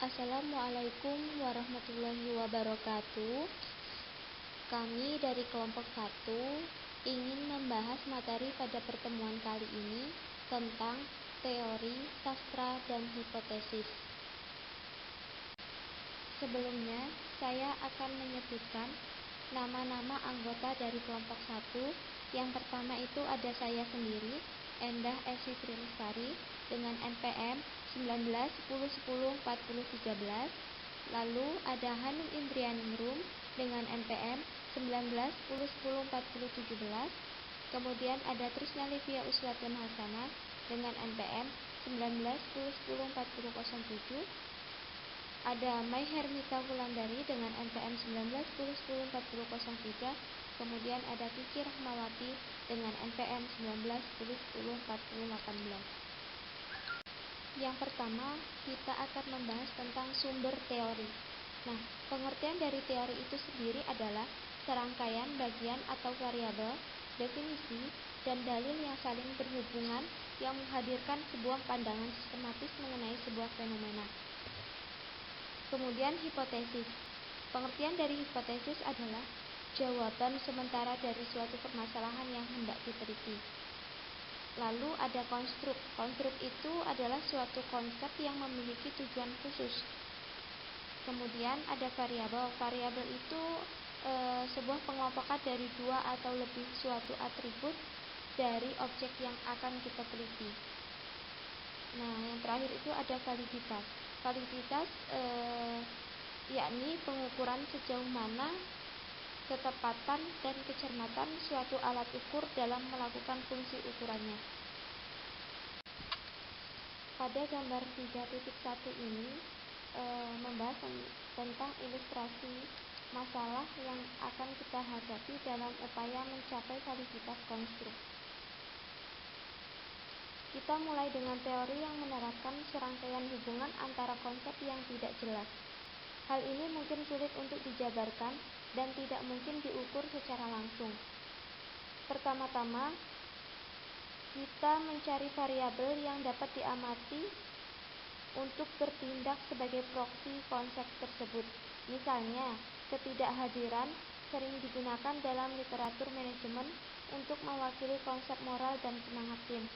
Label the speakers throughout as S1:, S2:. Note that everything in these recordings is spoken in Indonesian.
S1: Assalamualaikum warahmatullahi wabarakatuh. Kami dari kelompok 1 ingin membahas materi pada pertemuan kali ini tentang teori, sastra, dan hipotesis. Sebelumnya, saya akan menyebutkan nama-nama anggota dari kelompok 1. Yang pertama itu ada saya sendiri, Endah Esi Trilestari, dengan NPM 1910104013. Lalu ada Hanum Indrianingrum dengan NPM 1910104017. Kemudian ada Trisna Livia Uswatun Hasanah dengan NPM 1910104007. Ada Mai Hermita Wulandari dengan NPM 1910104003. Kemudian ada Kiki Rahmawati dengan NPM 1910104018. Yang pertama, kita akan membahas tentang sumber teori. Nah, pengertian dari teori itu sendiri adalah serangkaian bagian atau variabel, definisi, dan dalil yang saling berhubungan yang menghadirkan sebuah pandangan sistematis mengenai sebuah fenomena. Kemudian hipotesis. Pengertian dari hipotesis adalah jawaban sementara dari suatu permasalahan yang hendak diteliti. Lalu ada konstruk. Konstruk itu adalah suatu konsep yang memiliki tujuan khusus. Kemudian ada variabel. Variabel itu sebuah pengelompokan dari dua atau lebih suatu atribut dari objek yang akan kita teliti. Nah, yang terakhir itu ada validitas. Validitas yakni pengukuran sejauh mana ketepatan dan kecermatan suatu alat ukur dalam melakukan fungsi ukurannya. Pada gambar 3.1 ini membahas tentang ilustrasi masalah yang akan kita hadapi dalam upaya mencapai validitas konstruk. Kita mulai dengan teori yang menerapkan serangkaian hubungan antara konsep yang tidak jelas. Hal ini mungkin sulit untuk dijabarkan dan tidak mungkin diukur secara langsung. Pertama-tama, kita mencari variabel yang dapat diamati untuk bertindak sebagai proksi konsep tersebut. Misalnya, ketidakhadiran sering digunakan dalam literatur manajemen untuk mewakili konsep moral dan semangat tim.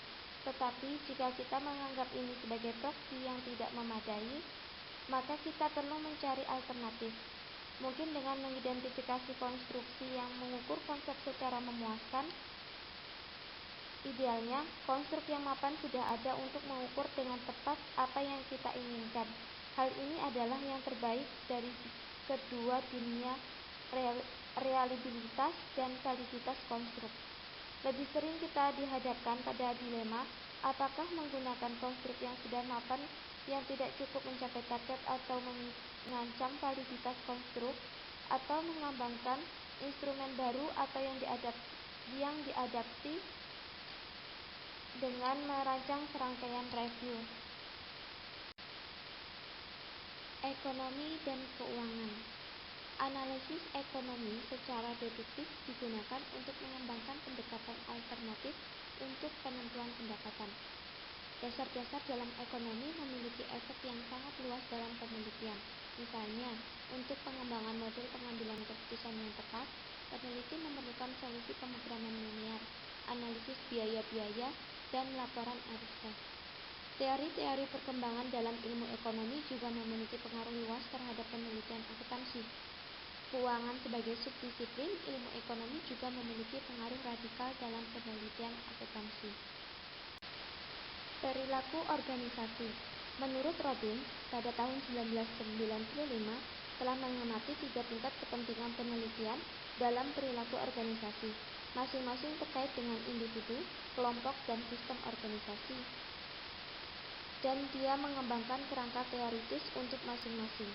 S1: Tetapi jika kita menganggap ini sebagai proksi yang tidak memadai, maka kita perlu mencari alternatif. Mungkin dengan mengidentifikasi konstruksi yang mengukur konsep secara memuaskan. Idealnya, konstruk yang mapan sudah ada untuk mengukur dengan tepat apa yang kita inginkan. Hal ini adalah yang terbaik dari kedua dunia reliabilitas dan validitas konstruk. Lebih sering kita dihadapkan pada dilema, apakah menggunakan konstruk yang sudah mapan yang tidak cukup mencapai target atau mengancam validitas konstruk, atau mengembangkan instrumen baru atau yang diadapti dengan merancang serangkaian review. Ekonomi dan keuangan. Analisis ekonomi secara deduktif digunakan untuk mengembangkan pendekatan alternatif untuk penentuan pendapatan. Dasar-dasar dalam ekonomi memiliki efek yang sangat luas dalam penelitian. Misalnya, untuk pengembangan model pengambilan keputusan yang tepat, peneliti memerlukan solusi pemrograman linear, analisis biaya-biaya, dan laporan arus. Teori-teori perkembangan dalam ilmu ekonomi juga memiliki pengaruh luas terhadap penelitian akuntansi. Keuangan sebagai subdisiplin ilmu ekonomi juga memiliki pengaruh radikal dalam penelitian akuntansi. Perilaku organisasi. Menurut Robbins, pada tahun 1995 telah mengamati 3 tingkat kepentingan penelitian dalam perilaku organisasi, masing-masing terkait dengan individu, kelompok, dan sistem organisasi. Dan dia mengembangkan kerangka teoritis untuk masing-masing.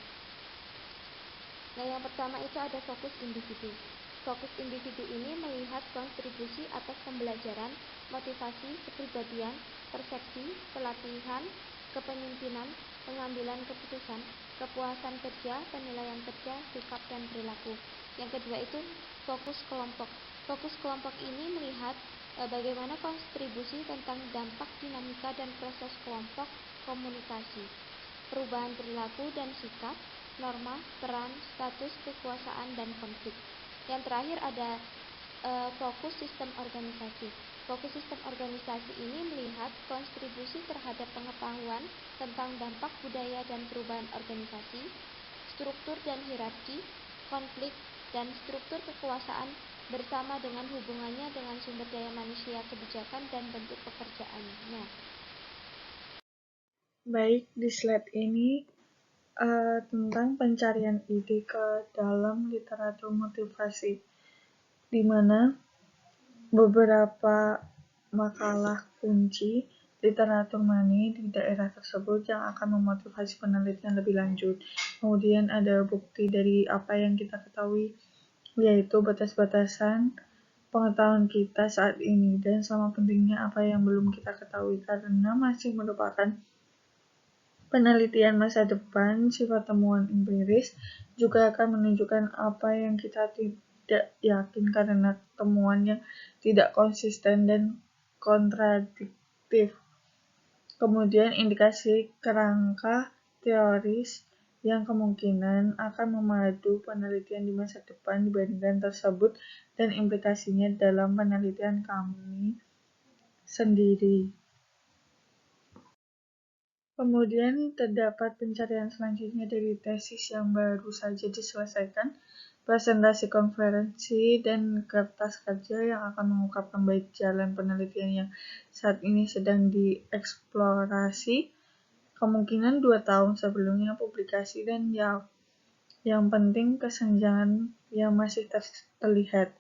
S1: Nah, yang pertama itu ada fokus individu. Fokus individu ini melihat kontribusi atas pembelajaran, motivasi, kepribadian, persepsi, pelatihan, kepemimpinan, pengambilan keputusan, kepuasan kerja, penilaian kerja, sikap, dan perilaku. Yang kedua itu fokus kelompok. Fokus kelompok ini melihat bagaimana kontribusi tentang dampak dinamika dan proses kelompok komunikasi. perubahan perilaku dan sikap, norma, peran, status, kekuasaan, dan konflik. Yang terakhir ada fokus sistem organisasi. Fokus sistem organisasi ini melihat kontribusi terhadap pengetahuan tentang dampak budaya dan perubahan organisasi, struktur dan hierarki, konflik, dan struktur kekuasaan bersama dengan hubungannya dengan sumber daya manusia, kebijakan, dan bentuk pekerjaannya.
S2: Baik, di slide ini tentang pencarian ide ke dalam literatur motivasi, di mana beberapa makalah kunci literatur money di daerah tersebut yang akan memotivasi penelitian lebih lanjut. Kemudian ada bukti dari apa yang kita ketahui, yaitu batas-batasan pengetahuan kita saat ini dan sama pentingnya apa yang belum kita ketahui karena masih merupakan penelitian masa depan. Sifat temuan empiris juga akan menunjukkan apa yang kita tidak yakin karena temuan yang tidak konsisten dan kontradiktif. Kemudian indikasi kerangka teoris yang kemungkinan akan memadu penelitian di masa depan dibandingkan tersebut dan implikasinya dalam penelitian kami sendiri. Kemudian terdapat pencarian selanjutnya dari tesis yang baru saja diselesaikan, presentasi konferensi, dan kertas kerja yang akan mengungkapkan baik jalan penelitian yang saat ini sedang dieksplorasi, kemungkinan 2 tahun sebelumnya publikasi, dan yang penting kesenjangan yang masih terlihat.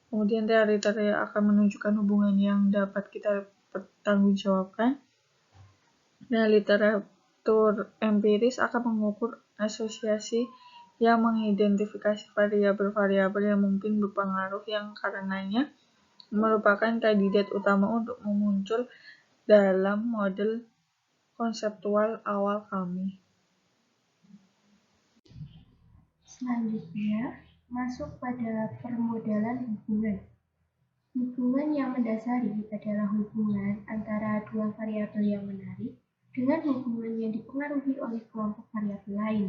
S2: Kemudian teori-teori akan menunjukkan hubungan yang dapat kita pertanggungjawabkan. Nah, literatur empiris akan mengukur asosiasi yang mengidentifikasi variabel-variabel yang mungkin berpengaruh yang karenanya merupakan kandidat utama untuk memuncul dalam model konseptual awal kami.
S3: Selanjutnya, masuk pada permodalan hubungan. Hubungan yang mendasari adalah hubungan antara dua variabel yang menarik dengan hubungan yang dipengaruhi oleh kelompok variabel lain.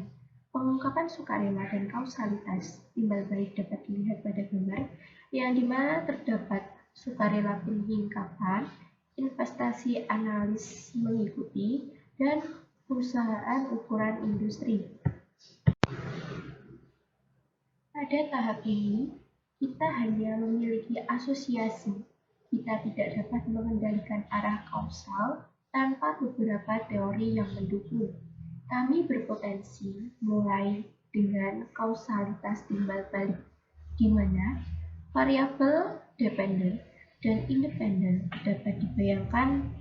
S3: Pengungkapan sukarela dan kausalitas timbal balik dapat dilihat pada gambar yang dimana terdapat sukarela penyingkapan, investasi analis mengikuti, dan perusahaan ukuran industri. Pada tahap ini, kita hanya memiliki asosiasi. Kita tidak dapat mengendalikan arah kausal tanpa beberapa teori yang mendukung. Kami berpotensi mulai dengan kausalitas timbal balik, di mana variabel dependen dan independen dapat dibayangkan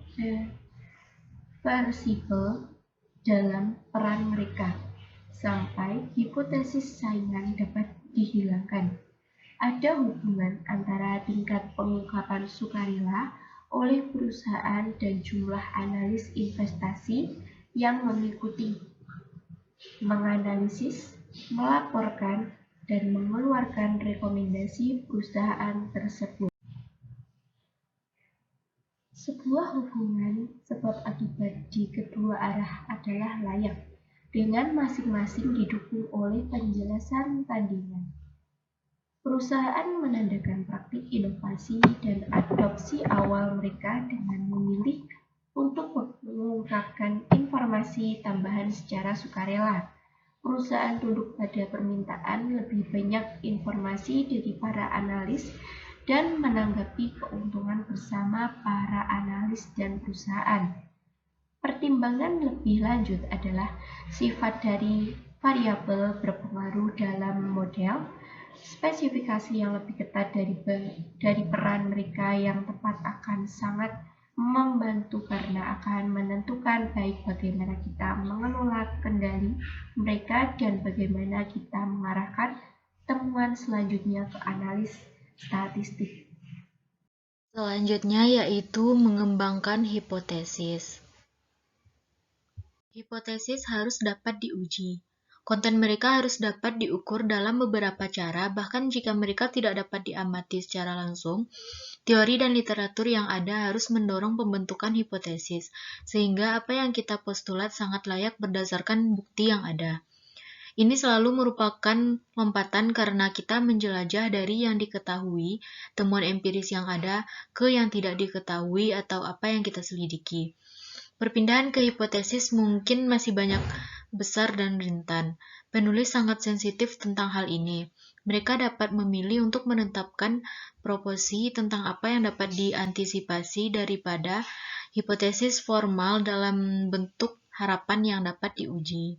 S3: reversible dalam peran mereka, sampai hipotesis saingan dapat dihilangkan. Ada hubungan antara tingkat pengungkapan sukarela oleh perusahaan dan jumlah analis investasi yang mengikuti, menganalisis, melaporkan, dan mengeluarkan rekomendasi perusahaan tersebut. Sebuah hubungan sebab akibat di kedua arah adalah layak, dengan masing-masing didukung oleh penjelasan tandingan. Perusahaan menandakan praktik inovasi dan adopsi awal mereka dengan memilih untuk mengungkapkan informasi tambahan secara sukarela. Perusahaan tunduk pada permintaan lebih banyak informasi dari para analis dan menanggapi keuntungan bersama para analis dan perusahaan. Pertimbangan lebih lanjut adalah sifat dari variabel berpengaruh dalam model, spesifikasi yang lebih ketat dari peran mereka yang tepat akan sangat membantu karena akan menentukan baik bagaimana kita mengelola kendali mereka dan bagaimana kita mengarahkan temuan selanjutnya ke analis statistik.
S4: Selanjutnya yaitu mengembangkan hipotesis. Hipotesis harus dapat diuji. Konten mereka harus dapat diukur dalam beberapa cara, bahkan jika mereka tidak dapat diamati secara langsung, teori dan literatur yang ada harus mendorong pembentukan hipotesis, sehingga apa yang kita postulat sangat layak berdasarkan bukti yang ada. Ini selalu merupakan lompatan karena kita menjelajah dari yang diketahui, temuan empiris yang ada, ke yang tidak diketahui atau apa yang kita selidiki. Perpindahan ke hipotesis mungkin masih banyak besar dan rentan. Penulis sangat sensitif tentang hal ini. Mereka dapat memilih untuk menetapkan proposi tentang apa yang dapat diantisipasi daripada hipotesis formal dalam bentuk harapan yang dapat diuji.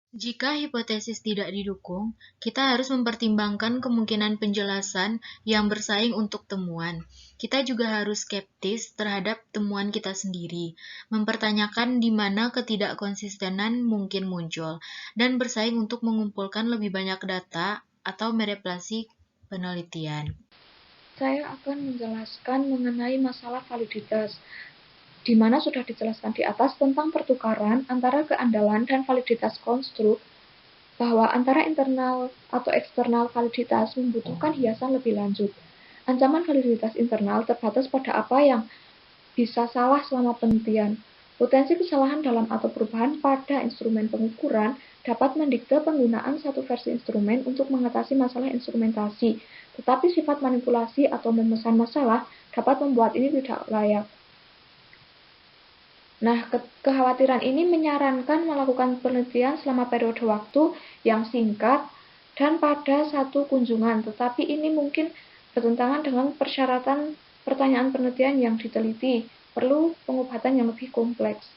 S4: Jika hipotesis tidak didukung, kita harus mempertimbangkan kemungkinan penjelasan yang bersaing untuk temuan. Kita juga harus skeptis terhadap temuan kita sendiri, mempertanyakan di mana ketidakkonsistenan mungkin muncul, dan bersaing untuk mengumpulkan lebih banyak data atau mereplikasi penelitian.
S2: Saya akan menjelaskan mengenai masalah validitas, di mana sudah dijelaskan di atas tentang pertukaran antara keandalan dan validitas konstruk, bahwa antara internal atau eksternal validitas membutuhkan hiasan lebih lanjut. Ancaman validitas internal terbatas pada apa yang bisa salah selama penelitian. Potensi kesalahan dalam atau perubahan pada instrumen pengukuran dapat mendikte penggunaan satu versi instrumen untuk mengatasi masalah instrumentasi, tetapi sifat manipulasi atau memesan masalah dapat membuat ini tidak layak. Nah, kekhawatiran ini menyarankan melakukan penelitian selama periode waktu yang singkat dan pada satu kunjungan, tetapi ini mungkin bertentangan dengan persyaratan pertanyaan penelitian yang diteliti, perlu pengobatan yang lebih kompleks.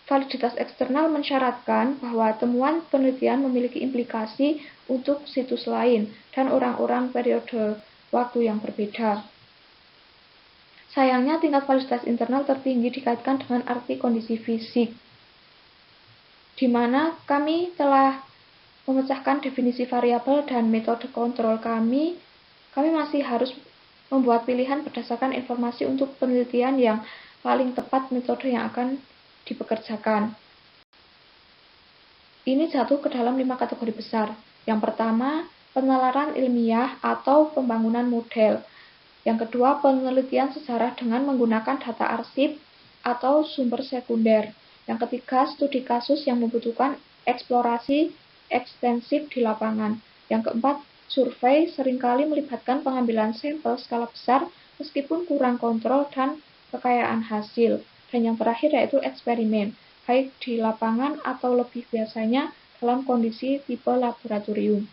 S2: Validitas eksternal mensyaratkan bahwa temuan penelitian memiliki implikasi untuk situs lain dan orang-orang periode waktu yang berbeda. Sayangnya, tingkat validitas internal tertinggi dikaitkan dengan arti kondisi fisik, di mana kami telah memecahkan definisi variabel dan metode kontrol kami masih harus membuat pilihan berdasarkan informasi untuk penelitian yang paling tepat metode yang akan dipekerjakan. Ini jatuh ke dalam 5 kategori besar. Yang pertama, penalaran ilmiah atau pembangunan model. Yang kedua, penelitian sejarah dengan menggunakan data arsip atau sumber sekunder. Yang ketiga, studi kasus yang membutuhkan eksplorasi ekstensif di lapangan. Yang keempat, survei seringkali melibatkan pengambilan sampel skala besar meskipun kurang kontrol dan kekayaan hasil. Dan yang terakhir yaitu eksperimen, baik di lapangan atau lebih biasanya dalam kondisi tipe laboratorium.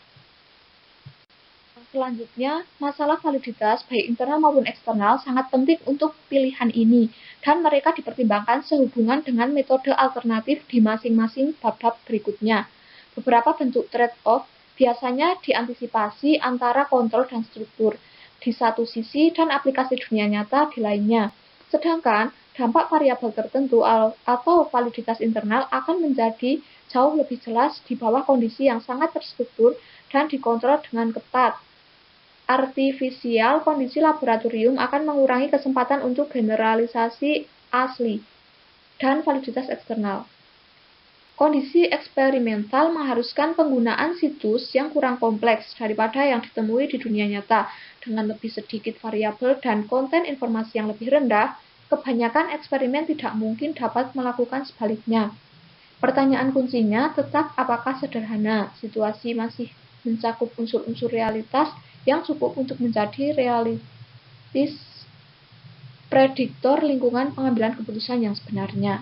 S2: Selanjutnya, masalah validitas baik internal maupun eksternal sangat penting untuk pilihan ini, dan mereka dipertimbangkan sehubungan dengan metode alternatif di masing-masing bab-bab berikutnya. Beberapa bentuk trade-off biasanya diantisipasi antara kontrol dan struktur di satu sisi dan aplikasi dunia nyata di lainnya. Sedangkan dampak variabel tertentu atau validitas internal akan menjadi jauh lebih jelas di bawah kondisi yang sangat terstruktur dan dikontrol dengan ketat. Artifisial kondisi laboratorium akan mengurangi kesempatan untuk generalisasi asli dan validitas eksternal. Kondisi eksperimental mengharuskan penggunaan situs yang kurang kompleks daripada yang ditemui di dunia nyata. Dengan lebih sedikit variabel dan konten informasi yang lebih rendah, kebanyakan eksperimen tidak mungkin dapat melakukan sebaliknya. Pertanyaan kuncinya tetap apakah sederhana, situasi masih mencakup unsur-unsur realitas yang cukup untuk menjadi realistis prediktor lingkungan pengambilan keputusan yang sebenarnya.